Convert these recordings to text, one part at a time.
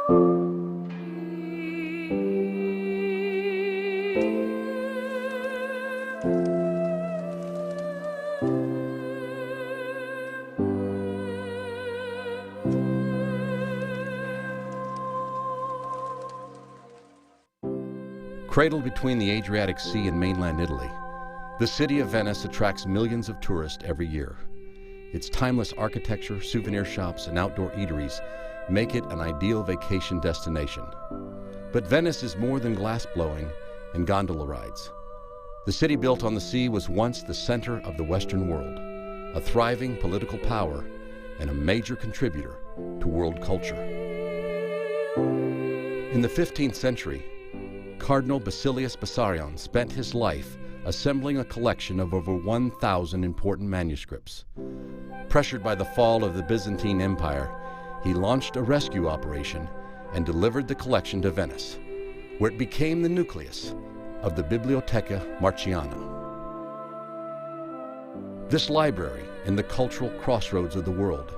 Cradled between the Adriatic Sea and mainland Italy, the city of Venice attracts millions of tourists every year. Its timeless architecture, souvenir shops, and outdoor eateries make it an ideal vacation destination. But Venice is more than glass blowing and gondola rides. The city built on the sea was once the center of the Western world, a thriving political power and a major contributor to world culture. In the 15th century, Cardinal Basilius Bessarion spent his life assembling a collection of over 1,000 important manuscripts. Pressured by the fall of the Byzantine Empire, he launched a rescue operation and delivered the collection to Venice, where it became the nucleus of the Bibliotheca Marciana. This library, in the cultural crossroads of the world,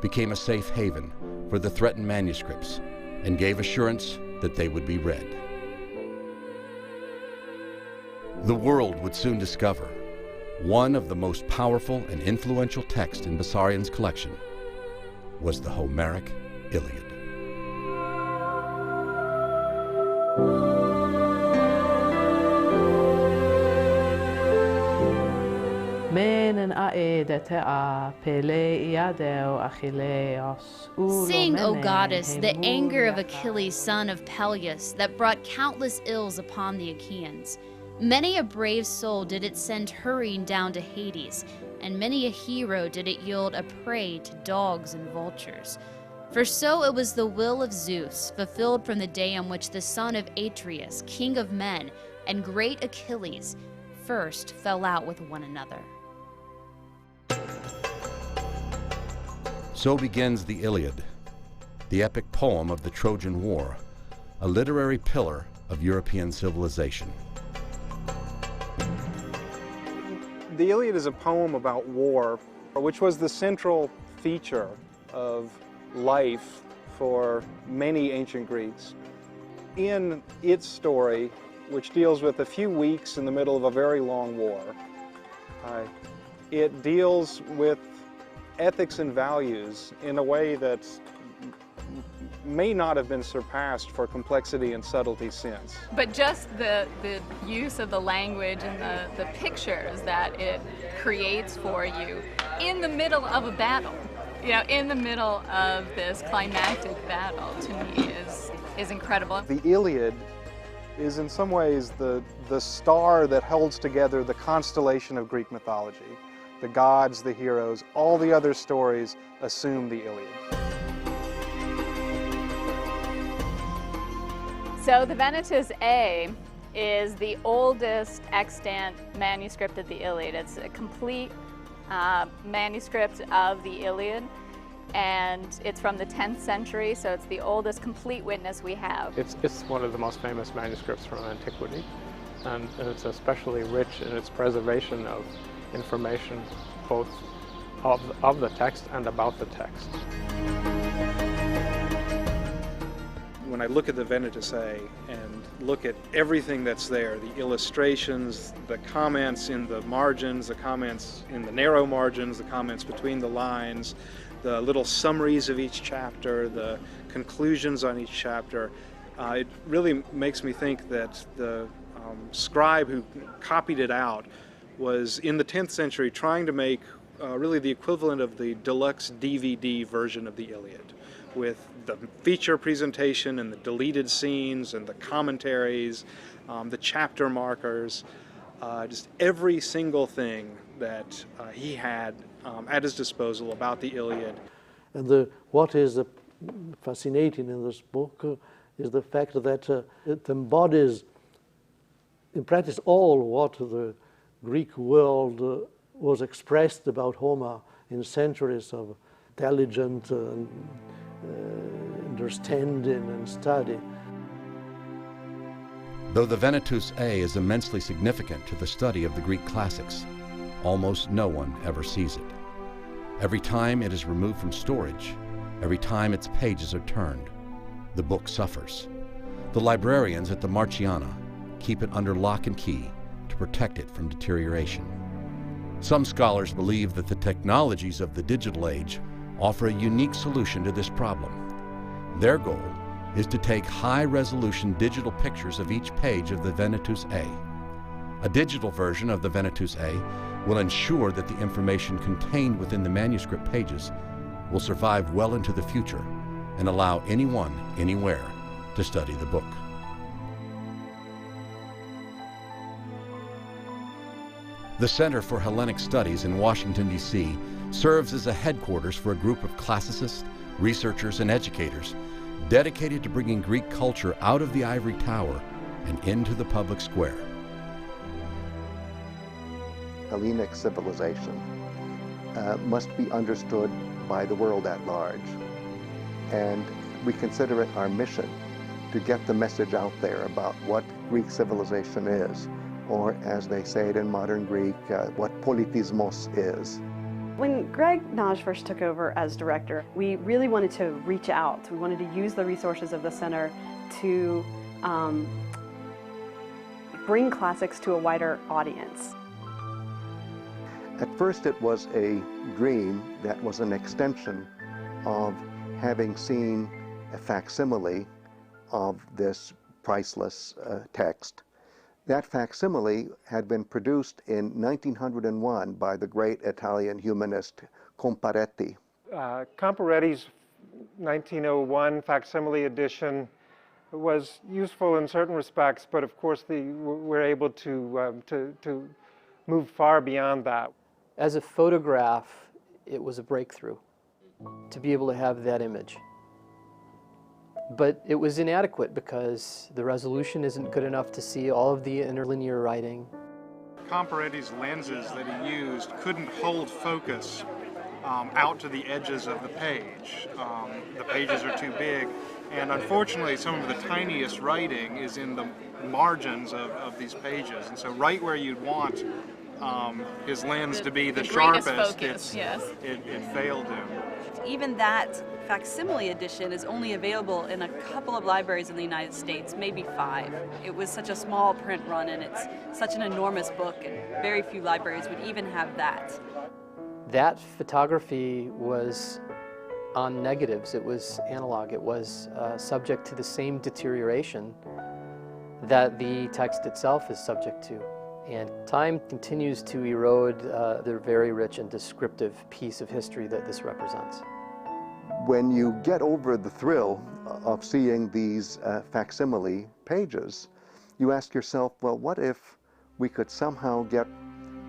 became a safe haven for the threatened manuscripts and gave assurance that they would be read. The world would soon discover one of the most powerful and influential texts in Bessarion's collection was the Homeric Iliad. Sing, O goddess, the anger of Achilles, son of Peleus, that brought countless ills upon the Achaeans. Many a brave soul did it send hurrying down to Hades, and many a hero did it yield a prey to dogs and vultures. For so it was the will of Zeus, fulfilled from the day on which the son of Atreus, king of men, and great Achilles, first fell out with one another. So begins the Iliad, the epic poem of the Trojan War, a literary pillar of European civilization. The Iliad is a poem about war, which was the central feature of life for many ancient Greeks. In its story, which deals with a few weeks in the middle of a very long war, it deals with ethics and values in a way that may not have been surpassed for complexity and subtlety since. But just the use of the language and the pictures that it creates for you in the middle of a battle, in the middle of this climactic battle, to me is incredible. The Iliad is in some ways the star that holds together the constellation of Greek mythology. The gods, the heroes, all the other stories assume the Iliad. So the Venetus A is the oldest extant manuscript of the Iliad. It's a complete manuscript of the Iliad, and it's from the 10th century, so it's the oldest complete witness we have. It's one of the most famous manuscripts from antiquity, and it's especially rich in its preservation of information both of the text and about the text. When I look at the Venetus A and look at everything that's there, the illustrations, the comments in the margins, the comments in the narrow margins, the comments between the lines, the little summaries of each chapter, the conclusions on each chapter, it really makes me think that the scribe who copied it out was in the 10th century trying to make really the equivalent of the deluxe DVD version of the Iliad, with the feature presentation and the deleted scenes and the commentaries, the chapter markers, just every single thing that he had at his disposal about the Iliad. And what is fascinating in this book is the fact that it embodies, in practice, all what the Greek world was expressed about Homer in centuries of intelligent understanding and study. Though the Venetus A is immensely significant to the study of the Greek classics, almost no one ever sees it. Every time it is removed from storage, every time its pages are turned, the book suffers. The librarians at the Marciana keep it under lock and key to protect it from deterioration. Some scholars believe that the technologies of the digital age offer a unique solution to this problem. Their goal is to take high-resolution digital pictures of each page of the Venetus A. A digital version of the Venetus A will ensure that the information contained within the manuscript pages will survive well into the future and allow anyone, anywhere, to study the book. The Center for Hellenic Studies in Washington, D.C. serves as a headquarters for a group of classicists, researchers, and educators dedicated to bringing Greek culture out of the ivory tower and into the public square. Hellenic civilization must be understood by the world at large. And we consider it our mission to get the message out there about what Greek civilization is, or as they say it in modern Greek, what politismos is. When Greg Naj first took over as director, we really wanted to reach out. We wanted to use the resources of the center to bring classics to a wider audience. At first it was a dream that was an extension of having seen a facsimile of this priceless text. That facsimile had been produced in 1901 by the great Italian humanist Comparetti. Comparetti's 1901 facsimile edition was useful in certain respects, but of course we're able to move far beyond that. As a photograph, it was a breakthrough to be able to have that image. But it was inadequate because the resolution isn't good enough to see all of the interlinear writing. Comparetti's lenses that he used couldn't hold focus out to the edges of the page. The pages are too big, and unfortunately some of the tiniest writing is in the margins of these pages, and so right where you'd want his lens to be the sharpest, focus, it failed him. Even that facsimile edition is only available in a couple of libraries in the United States, maybe 5. It was such a small print run, and it's such an enormous book, and very few libraries would even have that. That photography was on negatives. It was analog. It was subject to the same deterioration that the text itself is subject to. And time continues to erode the very rich and descriptive piece of history that this represents. When you get over the thrill of seeing these facsimile pages, you ask yourself, well, what if we could somehow get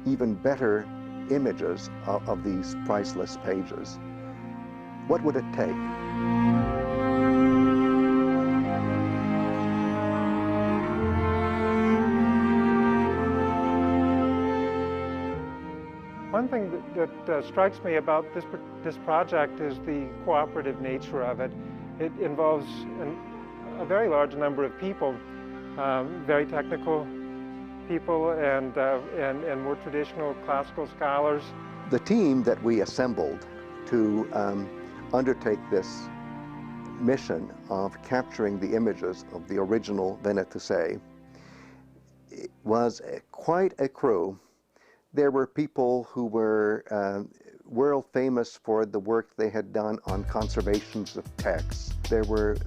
even better images of these priceless pages? What would it take? One thing that strikes me about this project is the cooperative nature of it. It involves a very large number of people, very technical people and more traditional classical scholars. The team that we assembled to undertake this mission of capturing the images of the original Venetus A was quite a crew. There were people who were world famous for the work they had done on conservations of texts. There were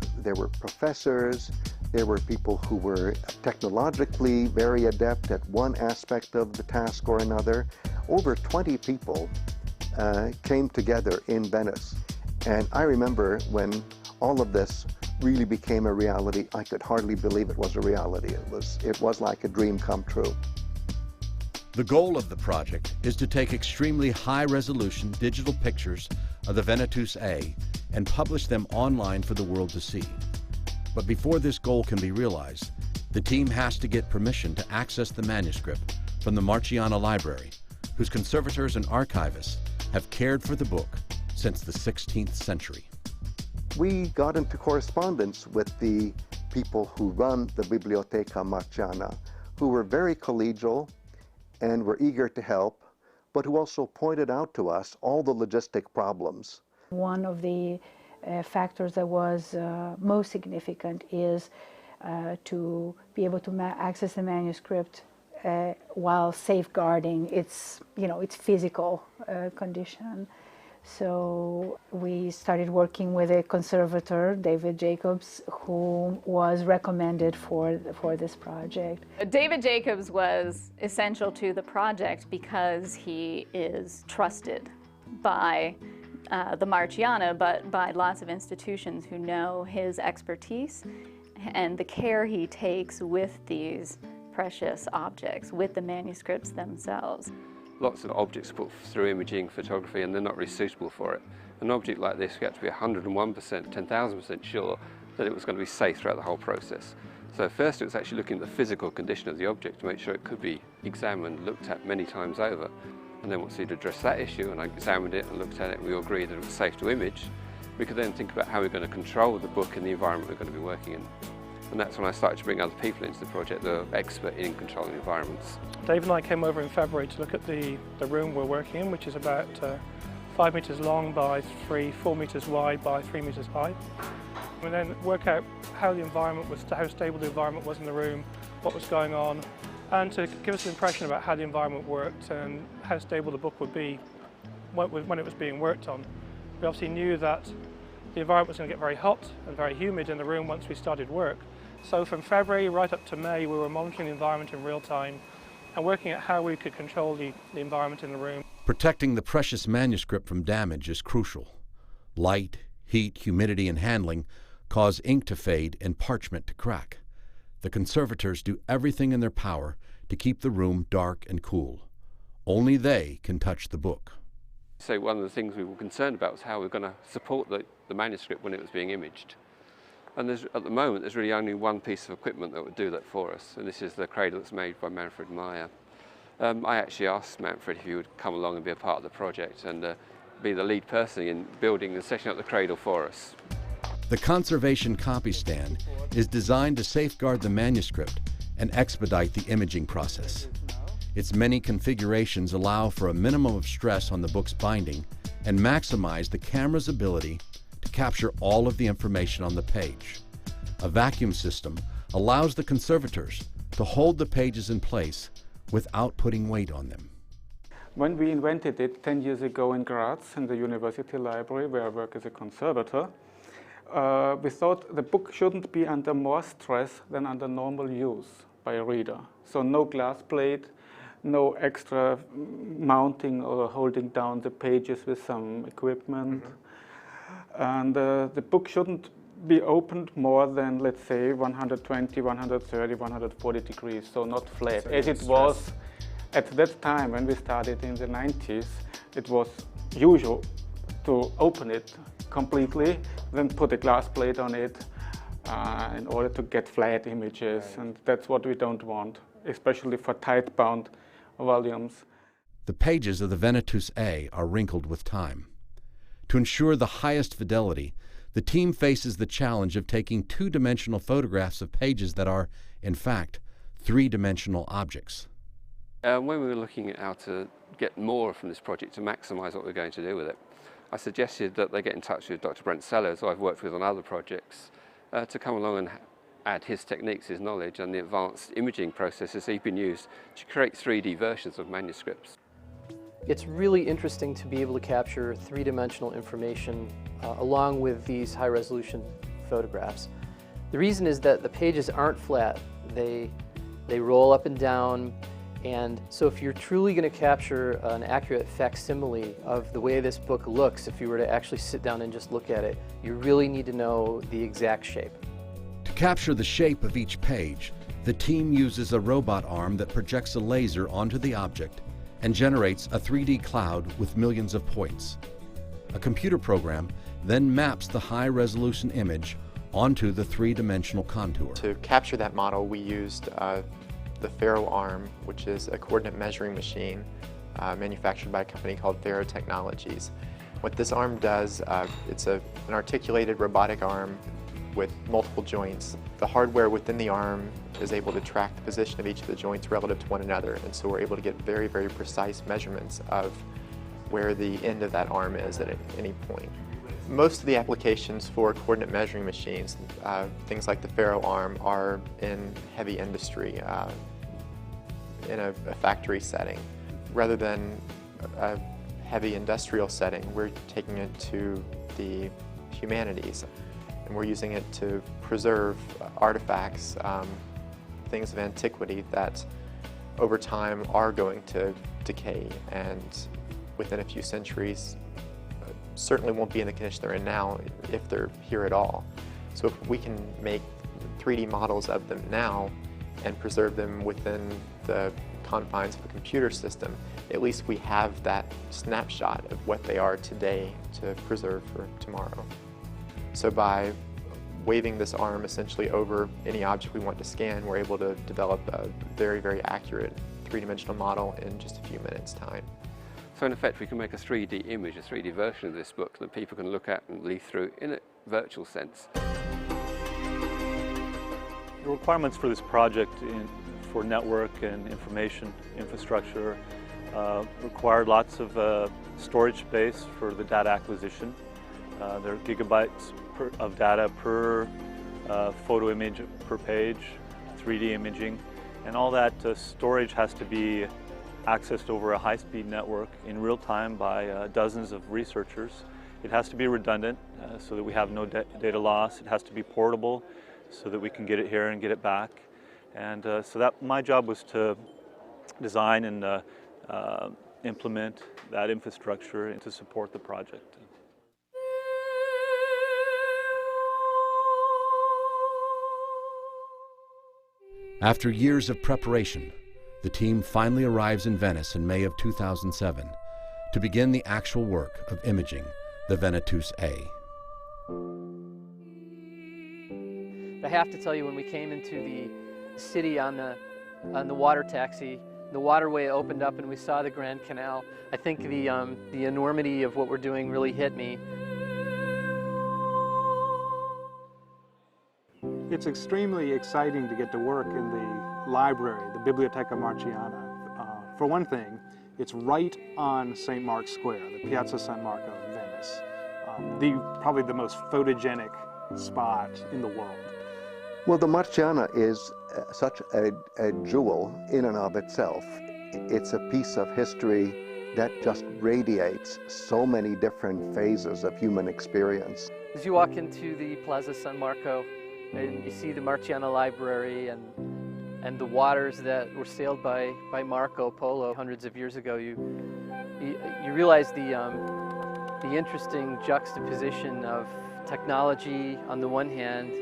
professors, there were people who were technologically very adept at one aspect of the task or another. Over 20 people came together in Venice. And I remember when all of this really became a reality, I could hardly believe it was a reality. It was like a dream come true. The goal of the project is to take extremely high-resolution digital pictures of the Venetus A and publish them online for the world to see. But before this goal can be realized, the team has to get permission to access the manuscript from the Marciana Library, whose conservators and archivists have cared for the book since the 16th century. We got into correspondence with the people who run the Biblioteca Marciana, who were very collegial and were eager to help, but who also pointed out to us all the logistic problems. One of the factors that was most significant is to be able to access the manuscript while safeguarding its physical condition. So we started working with a conservator, David Jacobs, who was recommended for this project. David Jacobs was essential to the project because he is trusted by the Marciana, but by lots of institutions who know his expertise and the care he takes with these precious objects, with the manuscripts themselves. Lots of objects put through imaging photography and they're not really suitable for it. An object like this, we had to be 101%, 10,000% sure that it was going to be safe throughout the whole process. So first it was actually looking at the physical condition of the object to make sure it could be examined, looked at many times over. And then once we'd addressed that issue and I examined it and looked at it and we all agreed that it was safe to image, we could then think about how we're going to control the book and the environment we're going to be working in. And that's when I started to bring other people into the project that are expert in controlling environments. Dave and I came over in February to look at the room we're working in, which is about 5 meters long by 4 meters wide by 3 meters high. And then work out how the environment was, how stable the environment was in the room, what was going on, and to give us an impression about how the environment worked and how stable the book would be when it was being worked on. We obviously knew that the environment was going to get very hot and very humid in the room once we started work. So from February right up to May, we were monitoring the environment in real time and working out how we could control the environment in the room. Protecting the precious manuscript from damage is crucial. Light, heat, humidity, and handling cause ink to fade and parchment to crack. The conservators do everything in their power to keep the room dark and cool. Only they can touch the book. So one of the things we were concerned about was how we were going to support the manuscript when it was being imaged. And at the moment, there's really only one piece of equipment that would do that for us, and this is the cradle that's made by Manfred Meyer. I actually asked Manfred if he would come along and be a part of the project and be the lead person in building and setting up the cradle for us. The conservation copy stand is designed to safeguard the manuscript and expedite the imaging process. Its many configurations allow for a minimum of stress on the book's binding and maximize the camera's ability to capture all of the information on the page. A vacuum system allows the conservators to hold the pages in place without putting weight on them. When we invented it 10 years ago in Graz, in the University Library, where I work as a conservator, we thought the book shouldn't be under more stress than under normal use by a reader. So no glass plate, no extra mounting or holding down the pages with some equipment. And the book shouldn't be opened more than, let's say, 120, 130, 140 degrees, so not flat. So as it was at that time when we started in the 90s, it was usual to open it completely, then put a glass plate on it in order to get flat images. Right. And that's what we don't want, especially for tight-bound volumes. The pages of the Venetus A are wrinkled with time. To ensure the highest fidelity, the team faces the challenge of taking two-dimensional photographs of pages that are, in fact, three-dimensional objects. When we were looking at how to get more from this project to maximize what we're going to do with it, I suggested that they get in touch with Dr. Brent Sellers, who I've worked with on other projects, to come along and add his techniques, his knowledge, and the advanced imaging processes he's been used to create 3D versions of manuscripts. It's really interesting to be able to capture three-dimensional information along with these high-resolution photographs. The reason is that the pages aren't flat. They roll up and down, and so if you're truly going to capture an accurate facsimile of the way this book looks, if you were to actually sit down and just look at it, you really need to know the exact shape. To capture the shape of each page, the team uses a robot arm that projects a laser onto the object and generates a 3D cloud with millions of points. A computer program then maps the high-resolution image onto the three-dimensional contour. To capture that model, we used the Faro arm, which is a coordinate measuring machine manufactured by a company called Faro Technologies. What this arm does, it's an articulated robotic arm with multiple joints. The hardware within the arm is able to track the position of each of the joints relative to one another, and so we're able to get very, very precise measurements of where the end of that arm is at any point. Most of the applications for coordinate measuring machines, things like the Pharaoh arm, are in heavy industry, in a factory setting. Rather than a heavy industrial setting, we're taking it to the humanities, and we're using it to preserve artifacts, things of antiquity that over time are going to decay and within a few centuries certainly won't be in the condition they're in now if they're here at all. So if we can make 3D models of them now and preserve them within the confines of a computer system, at least we have that snapshot of what they are today to preserve for tomorrow. So by waving this arm essentially over any object we want to scan, we're able to develop a very, very accurate three-dimensional model in just a few minutes' time. So in effect, we can make a 3D image, a 3D version of this book that people can look at and leaf through in a virtual sense. The requirements for this project for network and information infrastructure required lots of storage space for the data acquisition. There are gigabytes of data per photo image per page, 3D imaging, and all that storage has to be accessed over a high-speed network in real time by dozens of researchers. It has to be redundant so that we have no data loss. It has to be portable so that we can get it here and get it back. And so that my job was to design and implement that infrastructure and to support the project. After years of preparation, the team finally arrives in Venice in May of 2007 to begin the actual work of imaging the Venetus A. I have to tell you, when we came into the city on the water taxi, the waterway opened up and we saw the Grand Canal. I think the enormity of what we're doing really hit me. It's extremely exciting to get to work in the library, the Biblioteca Marciana. For one thing, it's right on St. Mark's Square, the Piazza San Marco in Venice. Probably the most photogenic spot in the world. Well, the Marciana is such a jewel in and of itself. It's a piece of history that just radiates so many different phases of human experience. As you walk into the Piazza San Marco, and you see the Marciana Library and the waters that were sailed by Marco Polo hundreds of years ago, you realize the interesting juxtaposition of technology on the one hand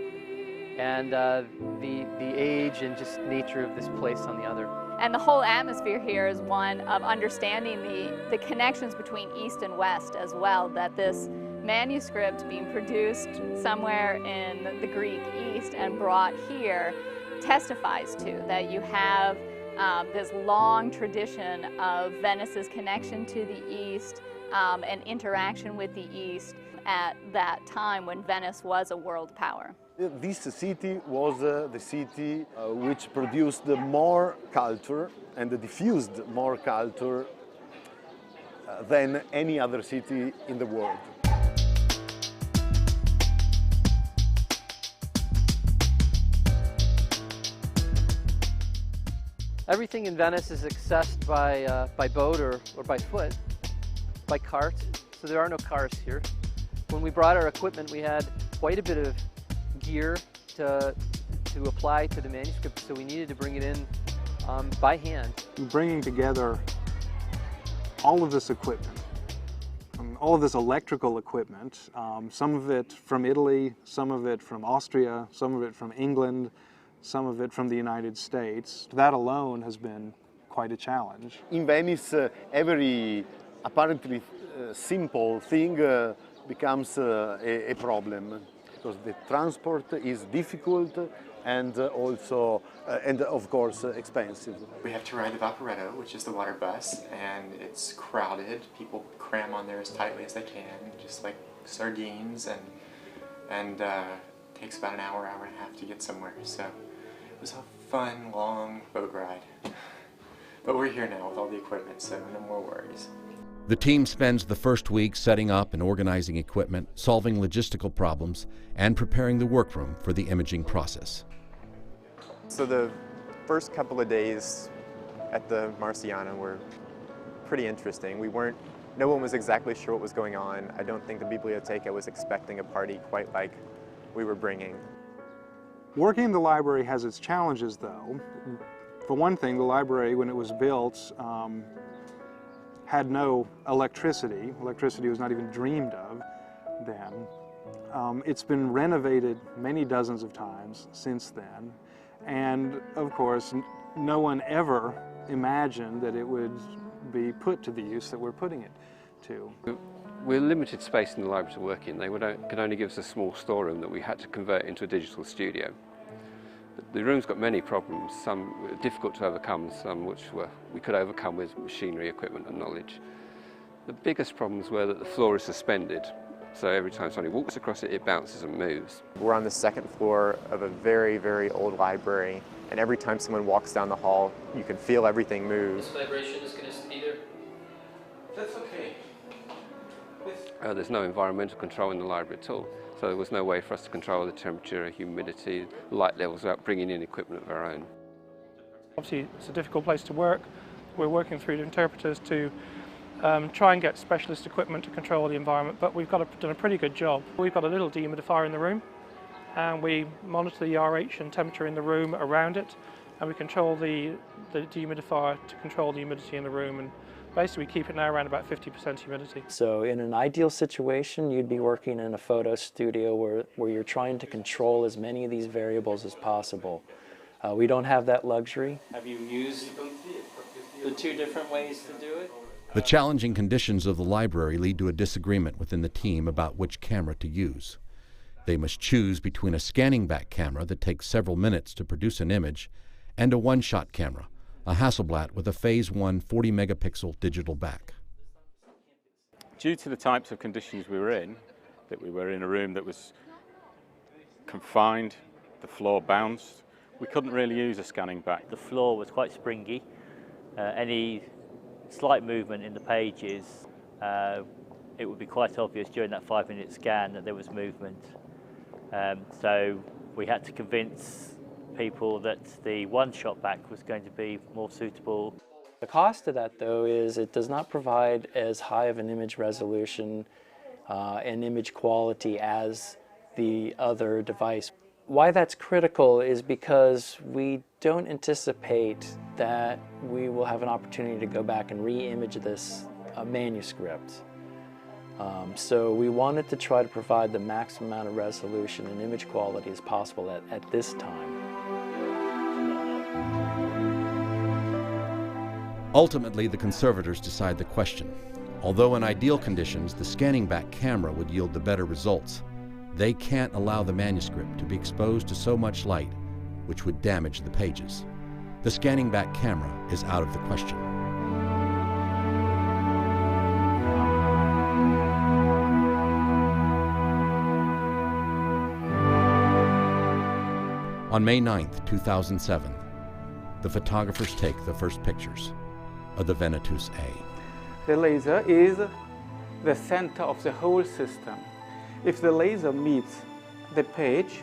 and the age and just nature of this place on the other. And the whole atmosphere here is one of understanding the connections between East and West as well, that this manuscript being produced somewhere in the Greek East and brought here testifies to that you have this long tradition of Venice's connection to the East and interaction with the East at that time when Venice was a world power. This city was the city which produced more culture and diffused more culture than any other city in the world. Everything in Venice is accessed by boat or by foot, by cart, so there are no cars here. When we brought our equipment, we had quite a bit of gear to apply to the manuscript, so we needed to bring it in by hand. Bringing together all of this equipment, all of this electrical equipment, some of it from Italy, some of it from Austria, some of it from England, some of it from the United States. That alone has been quite a challenge. In Venice, every apparently simple thing becomes a problem because the transport is difficult and also, and of course, expensive. We have to ride the Vaporetto, which is the water bus, and it's crowded. People cram on there as tightly as they can, just like sardines, and takes about an hour, hour and a half to get somewhere. So it was a fun, long boat ride. But we're here now with all the equipment, so no more worries. The team spends the first week setting up and organizing equipment, solving logistical problems, and preparing the workroom for the imaging process. So the first couple of days at the Marciana were pretty interesting. No one was exactly sure what was going on. I don't think the Biblioteca was expecting a party quite like we were bringing. Working in the library has its challenges, though. For one thing, the library, when it was built, had no electricity. Electricity was not even dreamed of then. It's been renovated many dozens of times since then. And of course, no one ever imagined that it would be put to the use that we're putting it to. We're limited space in the library to work in. They could only give us a small storeroom that we had to convert into a digital studio. The room's got many problems, some were difficult to overcome, some which we could overcome with machinery, equipment and knowledge. The biggest problems were that the floor is suspended, so every time somebody walks across it, it bounces and moves. We're on the second floor of a very, very old library, and every time someone walks down the hall, you can feel everything move. This vibration is going to be there? That's okay. There's no environmental control in the library at all, so there was no way for us to control the temperature, humidity, light levels without bringing in equipment of our own. Obviously, it's a difficult place to work. We're working through the interpreters to try and get specialist equipment to control the environment, but we've done a pretty good job. We've got a little dehumidifier in the room, and we monitor the RH and temperature in the room around it, and we control the dehumidifier to control the humidity in the room, and basically we keep it now around about 50% humidity. So in an ideal situation, you'd be working in a photo studio where you're trying to control as many of these variables as possible. We don't have that luxury. Have you used the two different ways to do it? The challenging conditions of the library lead to a disagreement within the team about which camera to use. They must choose between a scanning back camera that takes several minutes to produce an image and a one-shot camera, a Hasselblad with a Phase 1 40-megapixel digital back. Due to the types of conditions we were in, that we were in a room that was confined, the floor bounced, we couldn't really use a scanning back. The floor was quite springy. Any slight movement in the pages, it would be quite obvious during that 5-minute scan that there was movement. So we had to convince people that the one-shot back was going to be more suitable. The cost of that, though, is it does not provide as high of an image resolution and image quality as the other device. Why that's critical is because we don't anticipate that we will have an opportunity to go back and re-image this manuscript. So we wanted to try to provide the maximum amount of resolution and image quality as possible at this time. Ultimately, the conservators decide the question. Although in ideal conditions, the scanning back camera would yield the better results, they can't allow the manuscript to be exposed to so much light, which would damage the pages. The scanning back camera is out of the question. On May 9th, 2007, the photographers take the first pictures of the Venetus A. The laser is the center of the whole system. If the laser meets the page,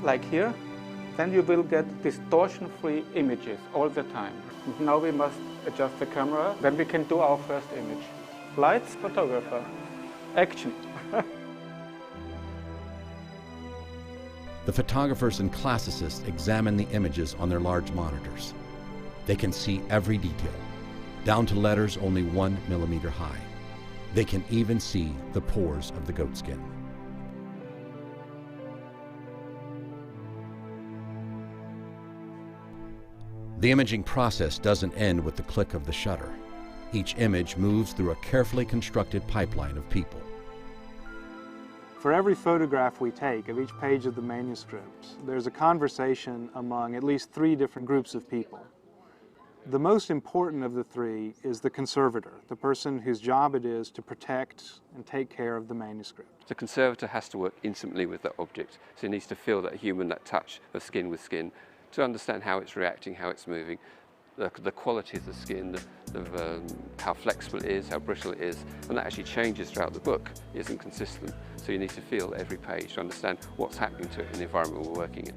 like here, then you will get distortion-free images all the time. Now we must adjust the camera, then we can do our first image. Lights, photographer, action. The photographers and classicists examine the images on their large monitors. They can see every detail, down to letters only 1 millimeter high. They can even see the pores of the goatskin. The imaging process doesn't end with the click of the shutter. Each image moves through a carefully constructed pipeline of people. For every photograph we take of each page of the manuscript, there's a conversation among at least 3 different groups of people. The most important of the 3 is the conservator, the person whose job it is to protect and take care of the manuscript. The conservator has to work intimately with that object, so he needs to feel that human, that touch of skin with skin, to understand how it's reacting, how it's moving, the quality of the skin, how flexible it is, how brittle it is, and that actually changes throughout the book. It isn't consistent, so you need to feel every page to understand what's happening to it in the environment we're working in.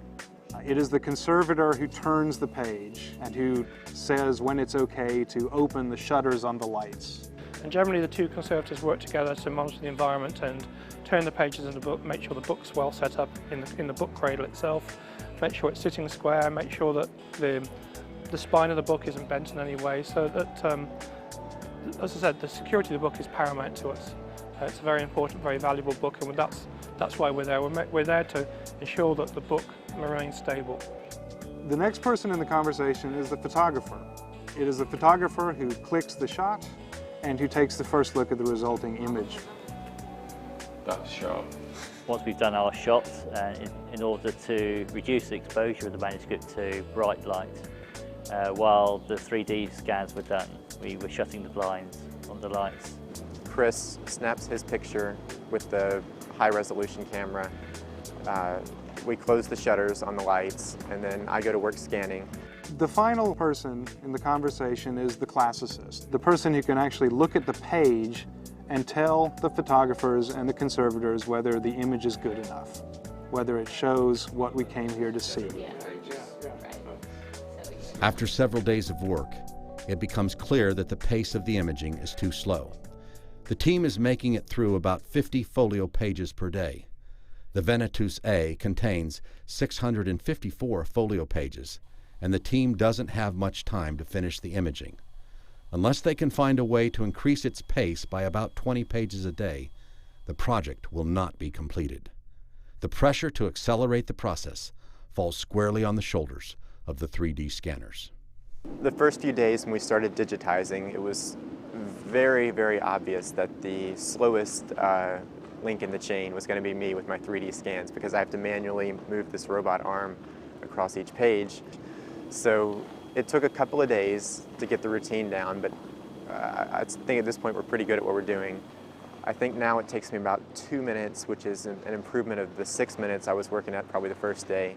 It is the conservator who turns the page and who says when it's okay to open the shutters on the lights. And generally the two conservators work together to monitor the environment and turn the pages in the book, make sure the book's well set up in the book cradle itself, make sure it's sitting square, make sure that the spine of the book isn't bent in any way, so that, as I said, the security of the book is paramount to us. It's a very important, very valuable book, and that's why we're there. We're there to ensure that the book remains stable. The next person in the conversation is the photographer. It is the photographer who clicks the shot and who takes the first look at the resulting image. That's sharp. Once we've done our shots, in order to reduce the exposure of the manuscript to bright light, while the 3D scans were done, we were shutting the blinds on the lights. Chris snaps his picture with the high-resolution camera. We close the shutters on the lights, and then I go to work scanning. The final person in the conversation is the classicist, the person who can actually look at the page and tell the photographers and the conservators whether the image is good enough, whether it shows what we came here to see. After several days of work, it becomes clear that the pace of the imaging is too slow. The team is making it through about 50 folio pages per day. The Venetus A contains 654 folio pages, and the team doesn't have much time to finish the imaging. Unless they can find a way to increase its pace by about 20 pages a day, the project will not be completed. The pressure to accelerate the process falls squarely on the shoulders of the 3D scanners. The first few days when we started digitizing, it was very, very obvious that the slowest link in the chain was going to be me with my 3D scans, because I have to manually move this robot arm across each page. So it took a couple of days to get the routine down, but I think at this point we're pretty good at what we're doing. I think now it takes me about 2 minutes, which is an improvement of the 6 minutes I was working at probably the first day.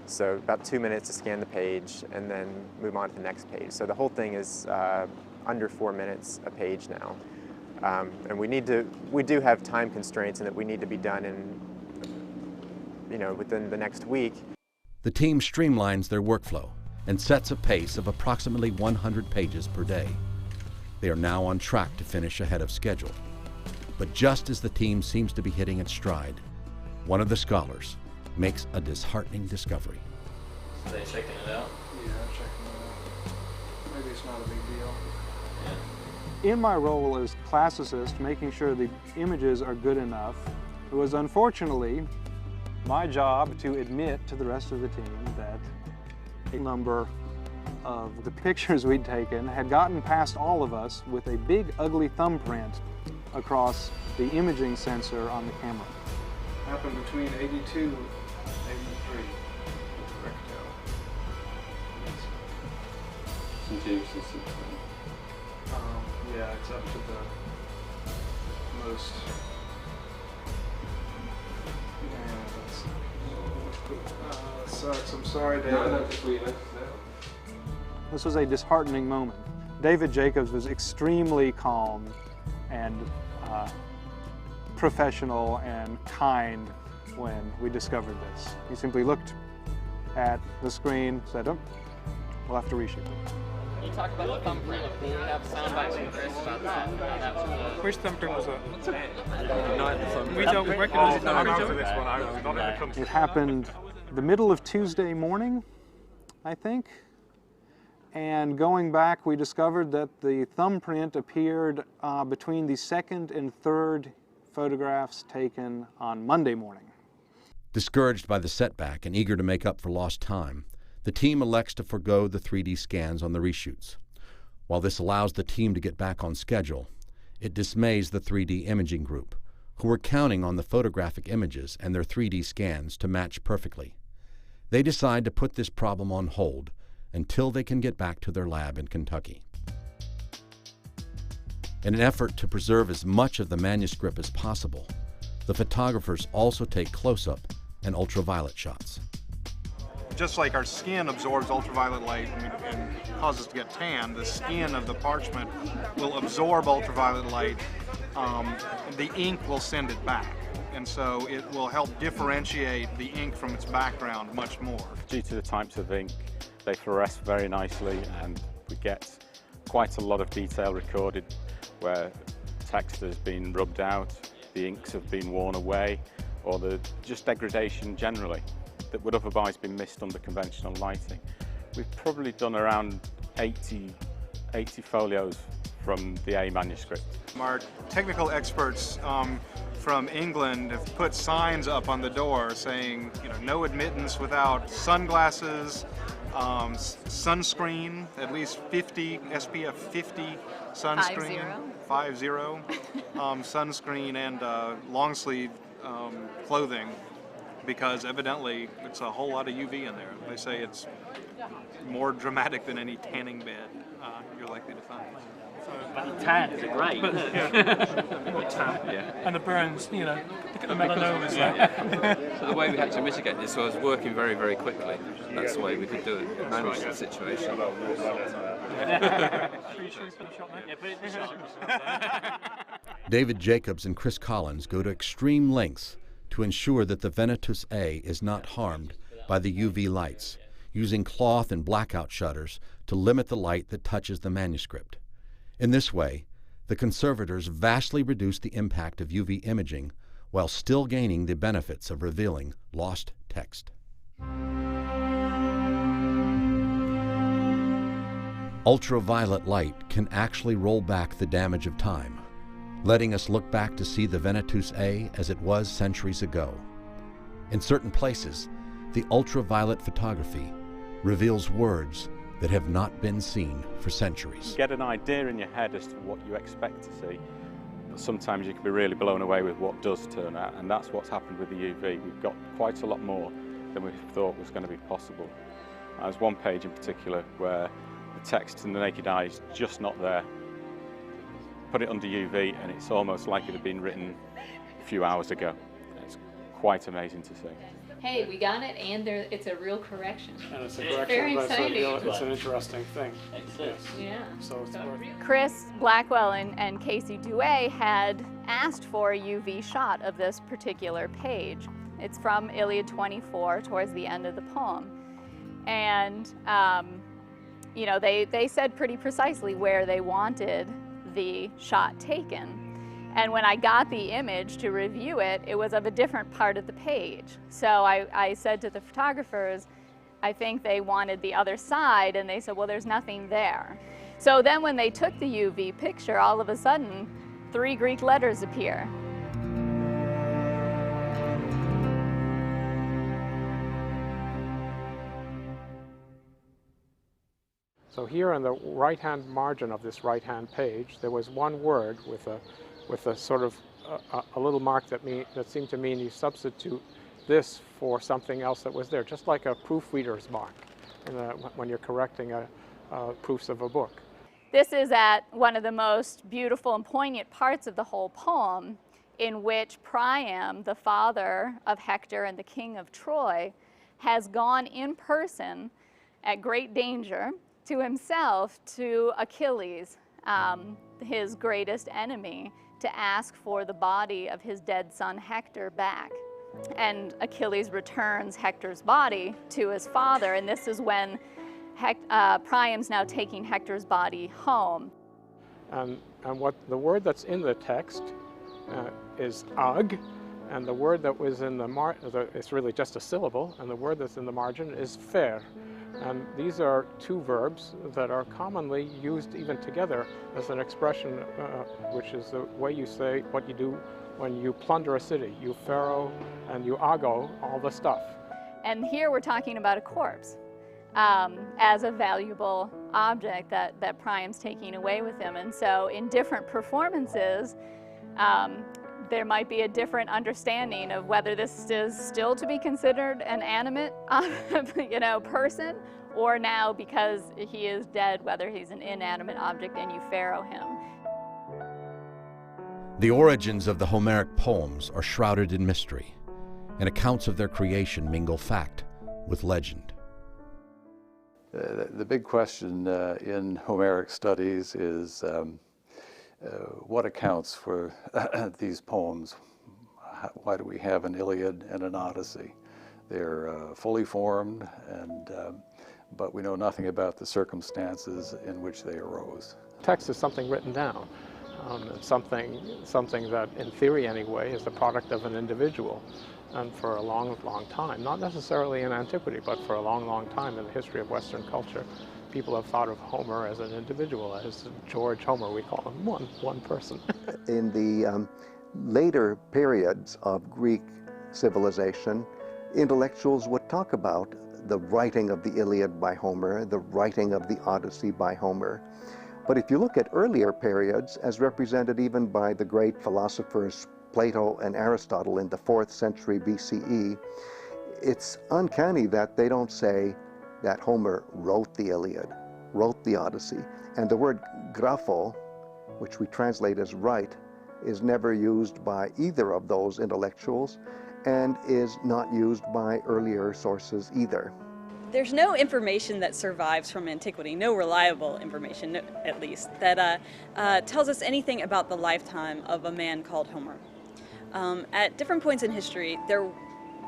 So about 2 minutes to scan the page and then move on to the next page. So the whole thing is under 4 minutes a page now. And we do have time constraints in that we need to be done within the next week. The team streamlines their workflow and sets a pace of approximately 100 pages per day. They are now on track to finish ahead of schedule. But just as the team seems to be hitting its stride, one of the scholars makes a disheartening discovery. Are they checking it out? Yeah, checking it out. Maybe it's not a big deal. Yeah. In my role as classicist, making sure the images are good enough, it was unfortunately my job to admit to the rest of the team that a number of the pictures we'd taken had gotten past all of us with a big, ugly thumbprint across the imaging sensor on the camera. Happened between 82 and 83. St. James and St. Yeah, it's up to the most. I'm sorry, David. This was a disheartening moment. David Jacobs was extremely calm and professional and kind when we discovered this. He simply looked at the screen, said, "Oh, we'll have to reshoot it." Can you talk about the thumbprint? Do you have sound bites from Chris about that? Which thumbprint was that? Not the thumbprint. We don't recognize the thumbprint. It happened the middle of Tuesday morning, I think. And going back, we discovered that the thumbprint appeared between the second and third photographs taken on Monday morning. Discouraged by the setback and eager to make up for lost time, the team elects to forgo the 3D scans on the reshoots. While this allows the team to get back on schedule, it dismays the 3D imaging group, who were counting on the photographic images and their 3D scans to match perfectly. They decide to put this problem on hold until they can get back to their lab in Kentucky. In an effort to preserve as much of the manuscript as possible, the photographers also take close-up and ultraviolet shots. Just like our skin absorbs ultraviolet light and causes it to get tan, the skin of the parchment will absorb ultraviolet light. The ink will send it back. And so it will help differentiate the ink from its background much more. Due to the types of ink, they fluoresce very nicely, and we get quite a lot of detail recorded where text has been rubbed out, the inks have been worn away, or just degradation generally that would otherwise be missed under conventional lighting. We've probably done around 80 folios from the A manuscript. Our technical experts from England have put signs up on the door saying, no admittance without sunglasses, sunscreen, at least 50, SPF 50 sunscreen, 50, sunscreen, and long sleeve clothing, because evidently it's a whole lot of UV in there. They say it's more dramatic than any tanning bed you're likely to find. But the tans are great. And the burns, look at the melanomas there. So the way we had to mitigate this was working very, very quickly. That's the way we could do it, manage the situation. David Jacobs and Chris Collins go to extreme lengths to ensure that the Venetus A is not harmed by the UV lights, using cloth and blackout shutters to limit the light that touches the manuscript. In this way, the conservators vastly reduce the impact of UV imaging while still gaining the benefits of revealing lost text. Ultraviolet light can actually roll back the damage of time, letting us look back to see the Venetus A as it was centuries ago. In certain places, the ultraviolet photography reveals words that have not been seen for centuries. Get an idea in your head as to what you expect to see, but sometimes you can be really blown away with what does turn out, and that's what's happened with the UV. We've got quite a lot more than we thought was going to be possible. There's one page in particular where the text in the naked eye is just not there. Put it under UV and it's almost like it had been written a few hours ago. It's quite amazing to see. Hey, we got it, and it's a real correction. And it's a correction, very exciting. It's an interesting thing. Excellent. Yeah. So it's worth it. Chris Blackwell and Casey Douay had asked for a UV shot of this particular page. It's from Iliad 24, towards the end of the poem. And, they said pretty precisely where they wanted the shot taken. And when I got the image to review it, it was of a different part of the page. So I said to the photographers, I think they wanted the other side, and they said, well, there's nothing there. So then when they took the UV picture, all of a sudden, 3 Greek letters appear. So here on the right-hand margin of this right-hand page, there was one word with a sort of a little mark that seemed to mean you substitute this for something else that was there, just like a proofreader's mark when you're correcting proofs of a book. This is at one of the most beautiful and poignant parts of the whole poem, in which Priam, the father of Hector and the king of Troy, has gone in person at great danger to himself to Achilles, his greatest enemy, to ask for the body of his dead son Hector back. And Achilles returns Hector's body to his father, and this is when Priam's now taking Hector's body home. And what the word that's in the text is ag, and the word that was in the it's really just a syllable, and the word that's in the margin is fer. And these are 2 verbs that are commonly used even together as an expression, which is the way you say what you do when you plunder a city. You pharaoh and you ago all the stuff. And here we're talking about a corpse as a valuable object that Priam's taking away with him. And so in different performances, there might be a different understanding of whether this is still to be considered an animate person, or now, because he is dead, whether he's an inanimate object and you pharaoh him. The origins of the Homeric poems are shrouded in mystery, and accounts of their creation mingle fact with legend. The big question in Homeric studies is what accounts for these poems? Why do we have an Iliad and an Odyssey? They're fully formed, but we know nothing about the circumstances in which they arose. Text is something written down, something that, in theory anyway, is the product of an individual. And for a long, long time, not necessarily in antiquity, but for a long, long time in the history of Western culture, people have thought of Homer as an individual, as George Homer. We call him one person. In the later periods of Greek civilization, intellectuals would talk about the writing of the Iliad by Homer, the writing of the Odyssey by Homer. But if you look at earlier periods, as represented even by the great philosophers Plato and Aristotle in the 4th century BCE, it's uncanny that they don't say that Homer wrote the Iliad, wrote the Odyssey. And the word grapho, which we translate as write, is never used by either of those intellectuals and is not used by earlier sources either. There's no information that survives from antiquity, no reliable information at least, that tells us anything about the lifetime of a man called Homer. At different points in history, there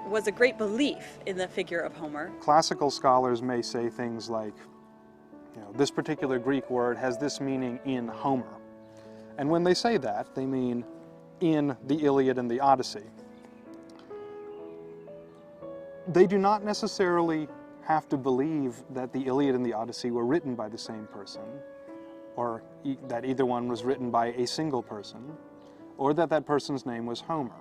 was a great belief in the figure of Homer. Classical scholars may say things like, this particular Greek word has this meaning in Homer. And when they say that, they mean in the Iliad and the Odyssey. They do not necessarily have to believe that the Iliad and the Odyssey were written by the same person, or that either one was written by a single person, or that that person's name was Homer.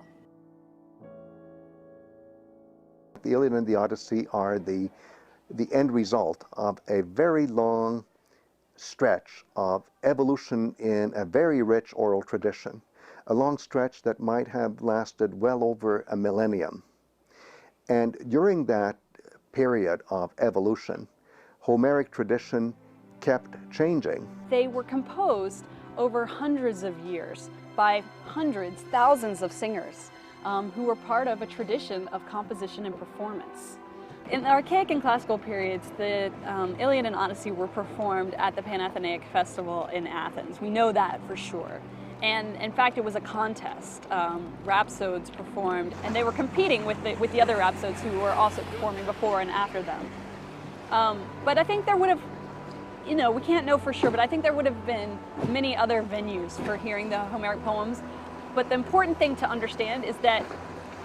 The Iliad and the Odyssey are the end result of a very long stretch of evolution in a very rich oral tradition, a long stretch that might have lasted well over a millennium. And during that period of evolution, Homeric tradition kept changing. They were composed over hundreds of years by hundreds, thousands of singers who were part of a tradition of composition and performance. In the archaic and classical periods, the Iliad and Odyssey were performed at the Panathenaic festival in Athens. We know that for sure. And in fact, it was a contest. Rhapsodes performed, and they were competing with the other rhapsodes who were also performing before and after them. But I think there would have, we can't know for sure, but I think there would have been many other venues for hearing the Homeric poems. But the important thing to understand is that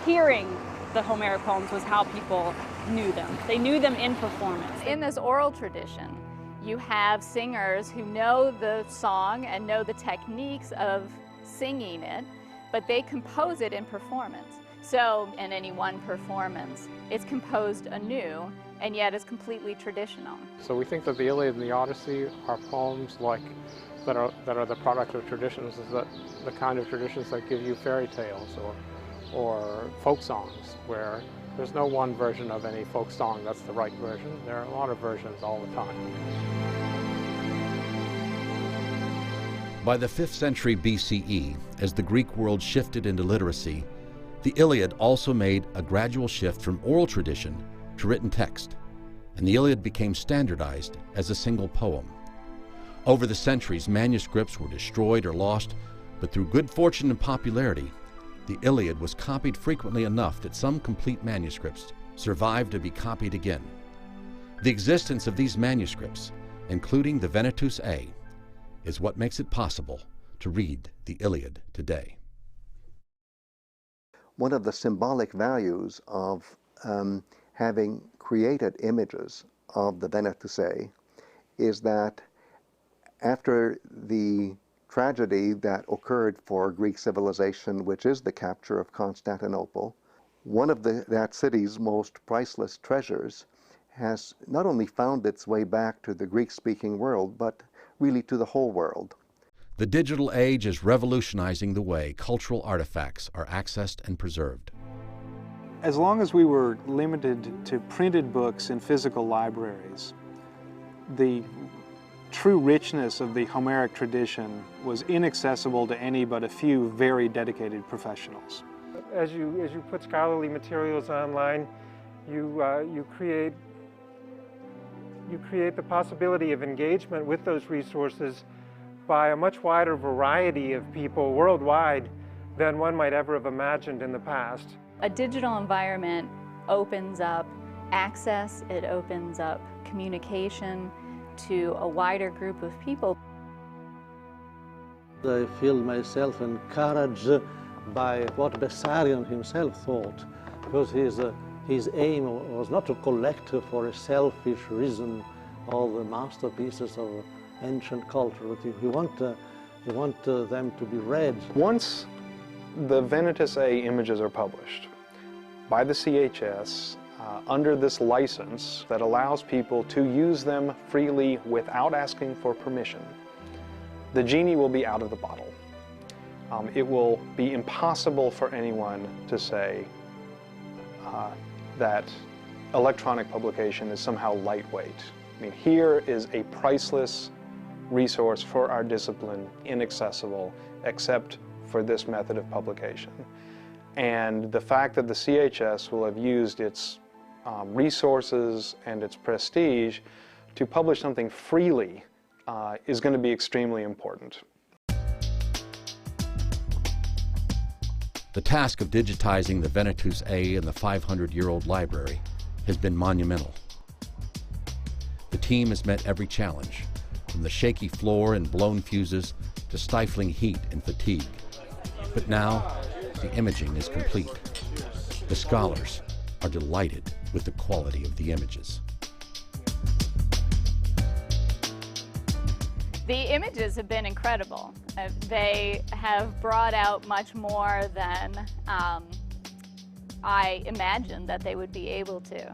hearing the Homeric poems was how people knew them. They knew them in performance. In this oral tradition, you have singers who know the song and know the techniques of singing it, but they compose it in performance. So in any one performance, it's composed anew, and yet is completely traditional. So we think that the Iliad and the Odyssey are poems that are the product of traditions, is that the kind of traditions that give you fairy tales or folk songs, where there's no one version of any folk song that's the right version. There are a lot of versions all the time. By the 5th century BCE, as the Greek world shifted into literacy, the Iliad also made a gradual shift from oral tradition to written text, and the Iliad became standardized as a single poem. Over the centuries, manuscripts were destroyed or lost, but through good fortune and popularity, the Iliad was copied frequently enough that some complete manuscripts survived to be copied again. The existence of these manuscripts, including the Venetus A, is what makes it possible to read the Iliad today. One of the symbolic values of having created images of the Venetus A is that after the tragedy that occurred for Greek civilization, which is the capture of Constantinople, one of that city's most priceless treasures has not only found its way back to the Greek-speaking world, but really to the whole world. The digital age is revolutionizing the way cultural artifacts are accessed and preserved. As long as we were limited to printed books in physical libraries, the true richness of the Homeric tradition was inaccessible to any but a few very dedicated professionals. As you put scholarly materials online, you you create the possibility of engagement with those resources by a much wider variety of people worldwide than one might ever have imagined in the past. A digital environment opens up access, it opens up communication to a wider group of people. I feel myself encouraged by what Bessarion himself thought, because his aim was not to collect for a selfish reason all the masterpieces of ancient culture, but he want them to be read. Once the Venetus A images are published by the CHS under this license that allows people to use them freely without asking for permission, the genie will be out of the bottle. It will be impossible for anyone to say that electronic publication is somehow lightweight. I mean, here is a priceless resource for our discipline, inaccessible, except for this method of publication. And the fact that the CHS will have used its resources and its prestige to publish something freely is going to be extremely important. The task of digitizing the Venetus A and the 500-year-old library has been monumental. The team has met every challenge, from the shaky floor and blown fuses to stifling heat and fatigue. But now, the imaging is complete. The scholars are delighted with the quality of the images. The images have been incredible. They have brought out much more than I imagined that they would be able to.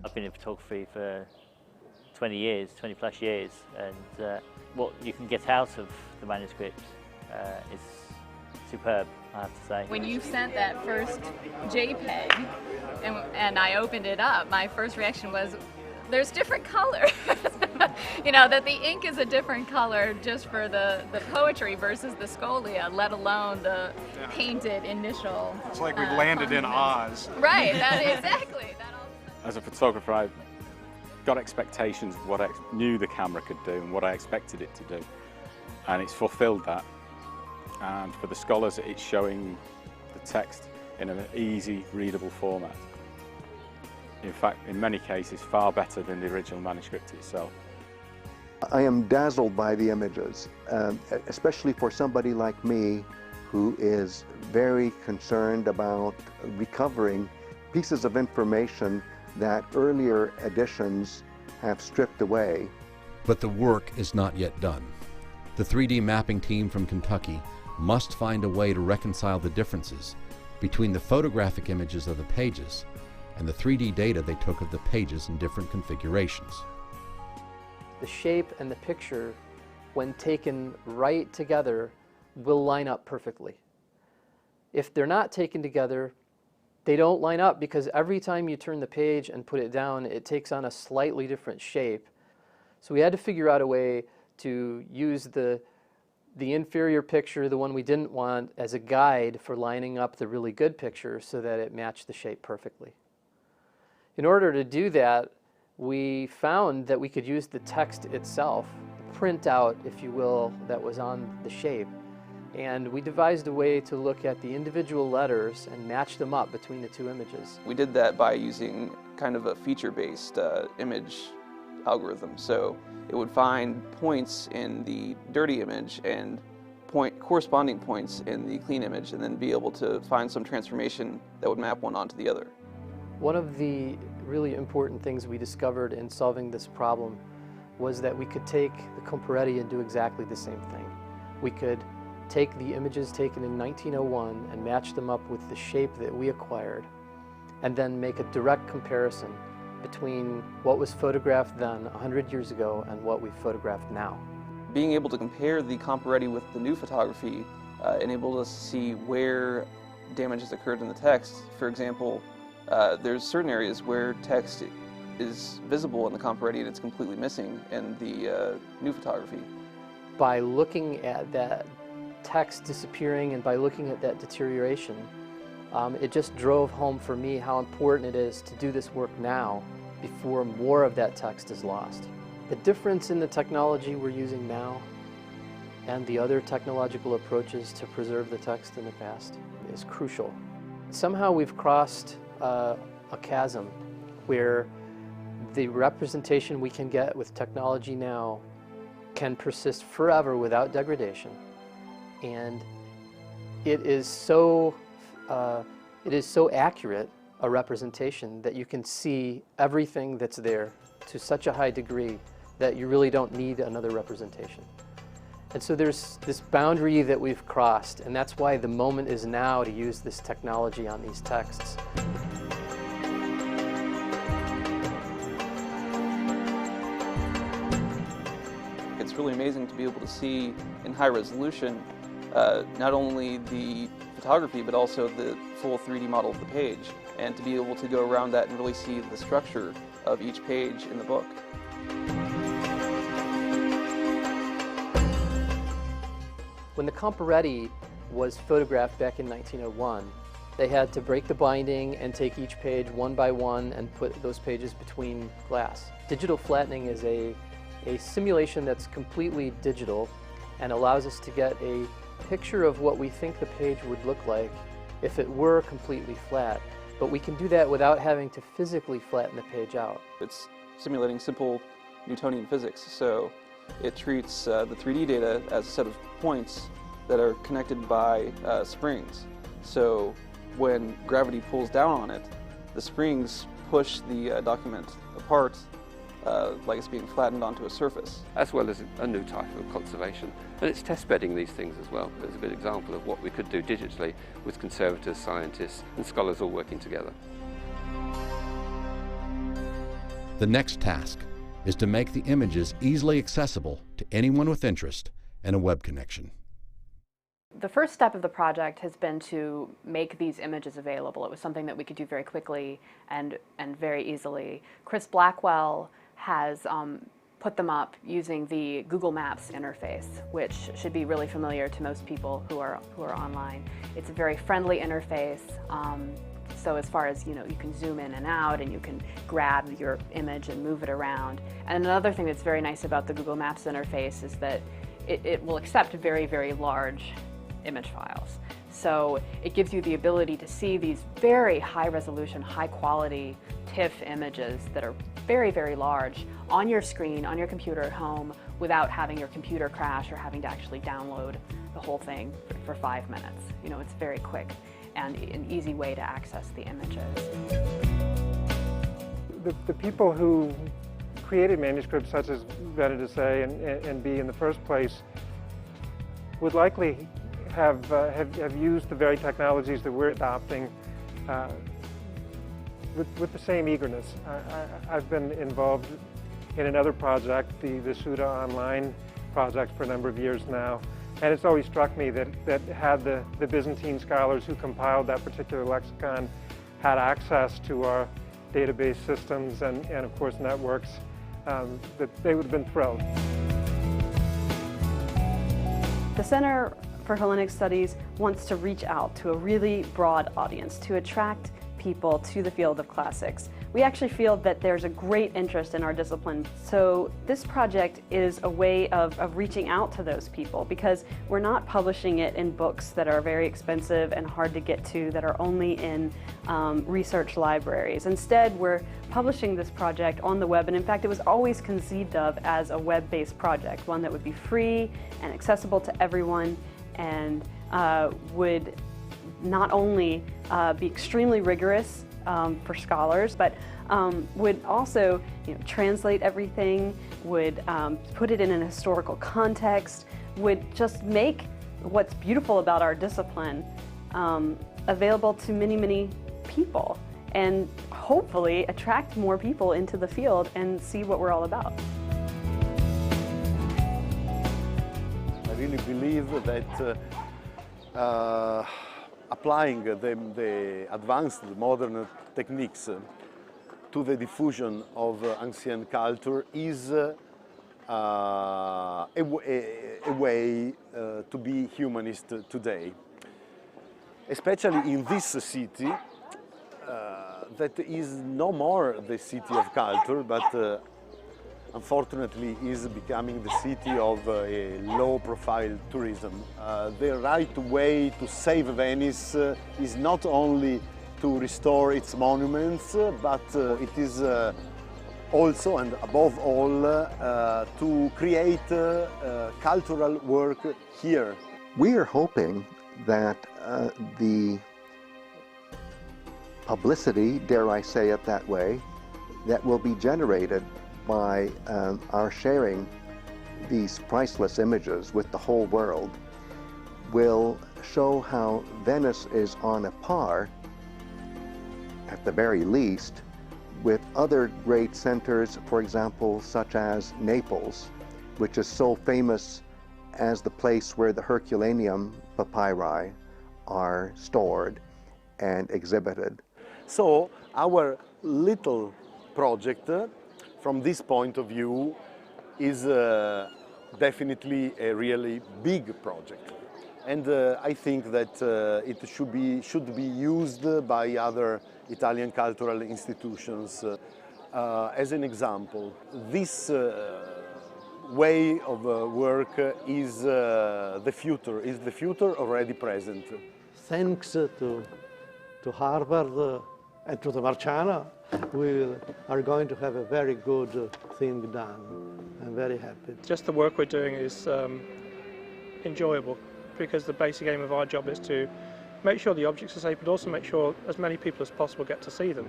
I've been in photography for 20 years, 20 plus years, and what you can get out of the manuscript is superb, I have to say. When you sent that first JPEG and I opened it up, my first reaction was, there's different colors. You know, that the ink is a different color just for the poetry versus the scholia, let alone the painted initial. It's like we've landed in Oz. Right, exactly. As a photographer, I got expectations of what I knew the camera could do and what I expected it to do. And it's fulfilled that. And for the scholars, it's showing the text in an easy, readable format. In fact, in many cases, far better than the original manuscript itself. I am dazzled by the images, especially for somebody like me who is very concerned about recovering pieces of information that earlier editions have stripped away. But the work is not yet done. The 3D mapping team from Kentucky must find a way to reconcile the differences between the photographic images of the pages and the 3D data they took of the pages in different configurations. The shape and the picture, when taken right together, will line up perfectly. If they're not taken together, they don't line up because every time you turn the page and put it down, it takes on a slightly different shape. So we had to figure out a way to use the inferior picture, the one we didn't want, as a guide for lining up the really good picture so that it matched the shape perfectly. In order to do that, we found that we could use the text itself, the printout, if you will, that was on the shape. And we devised a way to look at the individual letters and match them up between the two images. We did that by using kind of a feature-based image algorithm. So it would find points in the dirty image and corresponding points in the clean image, and then be able to find some transformation that would map one onto the other. One of the really important things we discovered in solving this problem was that we could take the Comparetti and do exactly the same thing. We could take the images taken in 1901 and match them up with the shape that we acquired, and then make a direct comparison between what was photographed then 100 years ago and what we've photographed now. Being able to compare the Comparetti with the new photography enabled us to see where damage has occurred in the text. For example, there's certain areas where text is visible in the Comparetti and it's completely missing in the new photography. By looking at that text disappearing and by looking at that deterioration, it just drove home for me how important it is to do this work now before more of that text is lost. The difference in the technology we're using now and the other technological approaches to preserve the text in the past is crucial. Somehow we've crossed a chasm where the representation we can get with technology now can persist forever without degradation, and it is so accurate a representation that you can see everything that's there to such a high degree that you really don't need another representation. And so there's this boundary that we've crossed, and that's why the moment is now to use this technology on these texts. It's really amazing to be able to see in high resolution not only the photography but also the full 3D model of the page, and to be able to go around that and really see the structure of each page in the book. When the Comparetti was photographed back in 1901, they had to break the binding and take each page one by one and put those pages between glass. Digital flattening is a simulation that's completely digital and allows us to get a picture of what we think the page would look like if it were completely flat. But we can do that without having to physically flatten the page out. It's simulating simple Newtonian physics, so it treats the 3D data as a set of points that are connected by springs. So when gravity pulls down on it, the springs push the document apart like it's being flattened onto a surface. As well as a new type of conservation. And it's test bedding these things as well. There's a good example of what we could do digitally with conservators, scientists and scholars all working together. The next task is to make the images easily accessible to anyone with interest and a web connection. The first step of the project has been to make these images available. It was something that we could do very quickly and very easily. Chris Blackwell has put them up using the Google Maps interface, which should be really familiar to most people who are online. It's a very friendly interface. So as far as, you can zoom in and out and you can grab your image and move it around. And another thing that's very nice about the Google Maps interface is that it will accept very, very large image files. So it gives you the ability to see these very high resolution, high quality TIFF images that are very, very large on your screen, on your computer at home, without having your computer crash or having to actually download the whole thing for 5 minutes. It's very quick and an easy way to access the images. The people who created manuscripts such as Venetus A and B in the first place would likely have used the very technologies that we're adopting with the same eagerness. I've been involved in another project, the Suda Online project, for a number of years now. And it's always struck me that had the Byzantine scholars who compiled that particular lexicon had access to our database systems and of course networks, that they would have been thrilled. The Center for Hellenic Studies wants to reach out to a really broad audience to attract people to the field of classics. We actually feel that there's a great interest in our discipline, so this project is a way of reaching out to those people, because we're not publishing it in books that are very expensive and hard to get to, that are only in research libraries. Instead, we're publishing this project on the web, and in fact it was always conceived of as a web-based project, one that would be free and accessible to everyone, and would not only be extremely rigorous for scholars, but would also translate everything, would put it in an historical context, would just make what's beautiful about our discipline available to many, many people, and hopefully attract more people into the field and see what we're all about. I really believe that applying the advanced modern techniques to the diffusion of ancient culture is a way to be humanist today. Especially in this city, that is no more the city of culture, but unfortunately is becoming the city of a low-profile tourism. The right way to save Venice is not only to restore its monuments, but it is also and above all to create cultural work here. We are hoping that the publicity, dare I say it that way, that will be generated by our sharing these priceless images with the whole world will show how Venice is on a par, at the very least, with other great centers, for example, such as Naples, which is so famous as the place where the Herculaneum papyri are stored and exhibited. So our little project, from this point of view, is definitely a really big project. And I think that it should be used by other Italian cultural institutions. As an example, this way of work is the future already present. Thanks to Harvard and to the Marciana, we are going to have a very good thing done. I'm very happy. Just the work we're doing is enjoyable, because the basic aim of our job is to make sure the objects are safe, but also make sure as many people as possible get to see them.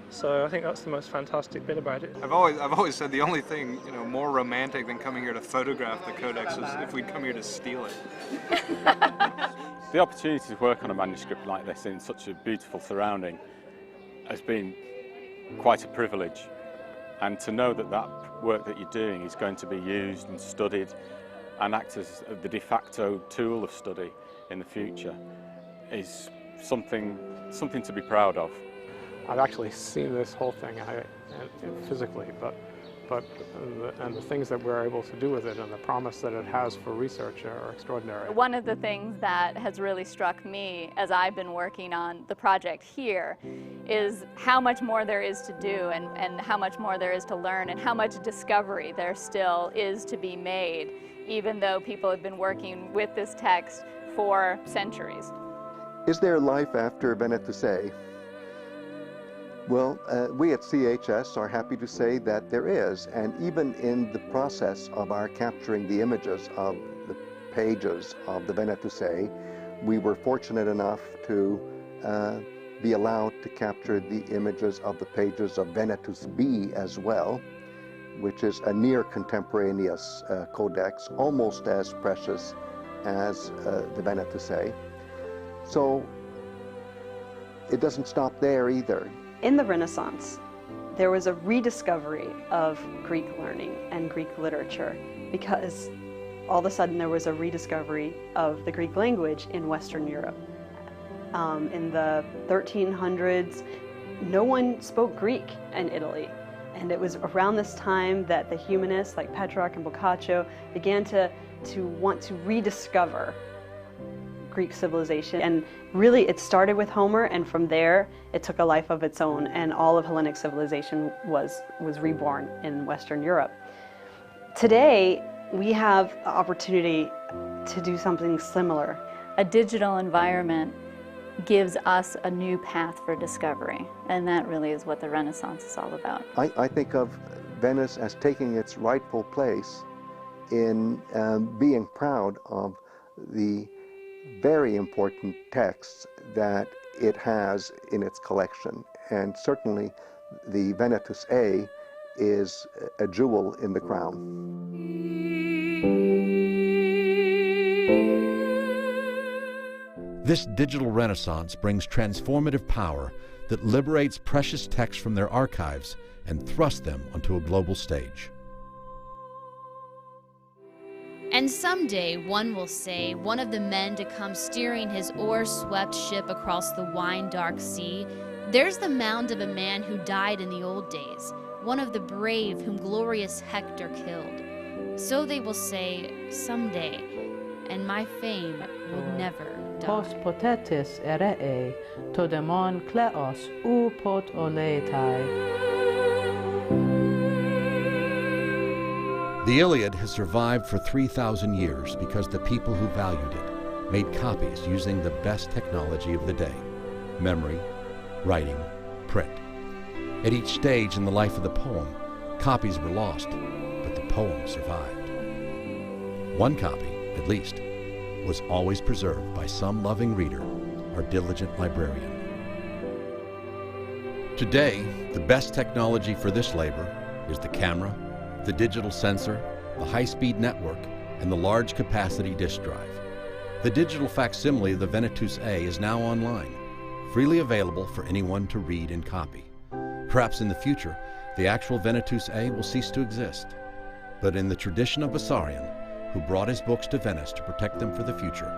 So I think that's the most fantastic bit about it. I've always said the only thing more romantic than coming here to photograph the codex is if we'd come here to steal it. The opportunity to work on a manuscript like this in such a beautiful surrounding has been quite a privilege, and to know that that work that you're doing is going to be used and studied and act as the de facto tool of study in the future is something to be proud of. I've actually seen this whole thing physically, but the things that we're able to do with it and the promise that it has for research are extraordinary. One of the things that has really struck me as I've been working on the project here is how much more there is to do and how much more there is to learn and how much discovery there still is to be made, even though people have been working with this text for centuries. Is there life after Venetus A? Well, we at CHS are happy to say that there is, and even in the process of our capturing the images of the pages of the Venetus A, we were fortunate enough to be allowed to capture the images of the pages of Venetus B as well, which is a near contemporaneous codex, almost as precious as the Venetus A. So it doesn't stop there either. In the Renaissance, there was a rediscovery of Greek learning and Greek literature because all of a sudden there was a rediscovery of the Greek language in Western Europe. In the 1300s, no one spoke Greek in Italy. And it was around this time that the humanists like Petrarch and Boccaccio began to want to rediscover Greek civilization. And really it started with Homer, and from there it took a life of its own, and all of Hellenic civilization was reborn in Western Europe. Today we have the opportunity to do something similar. A digital environment gives us a new path for discovery, and that really is what the Renaissance is all about. I think of Venice as taking its rightful place in being proud of the very important texts that it has in its collection, and certainly the Venetus A is a jewel in the crown. This digital renaissance brings transformative power that liberates precious texts from their archives and thrusts them onto a global stage. And someday, one will say, one of the men to come steering his oar-swept ship across the wine-dark sea, there's the mound of a man who died in the old days, one of the brave whom glorious Hector killed. So they will say, someday, and my fame will never pos potetis eree, to demon kleos ou pot oletai. The Iliad has survived for 3,000 years because the people who valued it made copies using the best technology of the day: memory, writing, print. At each stage in the life of the poem, copies were lost, but the poem survived. One copy, at least, was always preserved by some loving reader or diligent librarian. Today, the best technology for this labor is the camera, the digital sensor, the high-speed network, and the large-capacity disk drive. The digital facsimile of the Venetus A is now online, freely available for anyone to read and copy. Perhaps in the future, the actual Venetus A will cease to exist. But in the tradition of Bessarion, who brought his books to Venice to protect them for the future,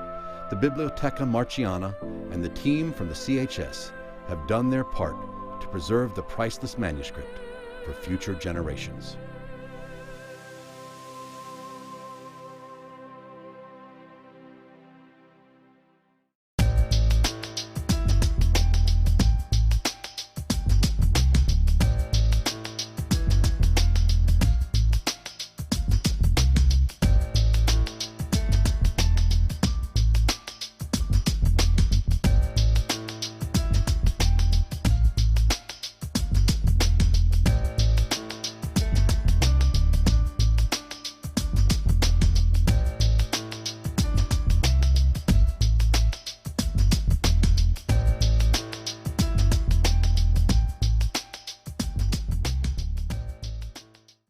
the Biblioteca Marciana and the team from the CHS have done their part to preserve the priceless manuscript for future generations.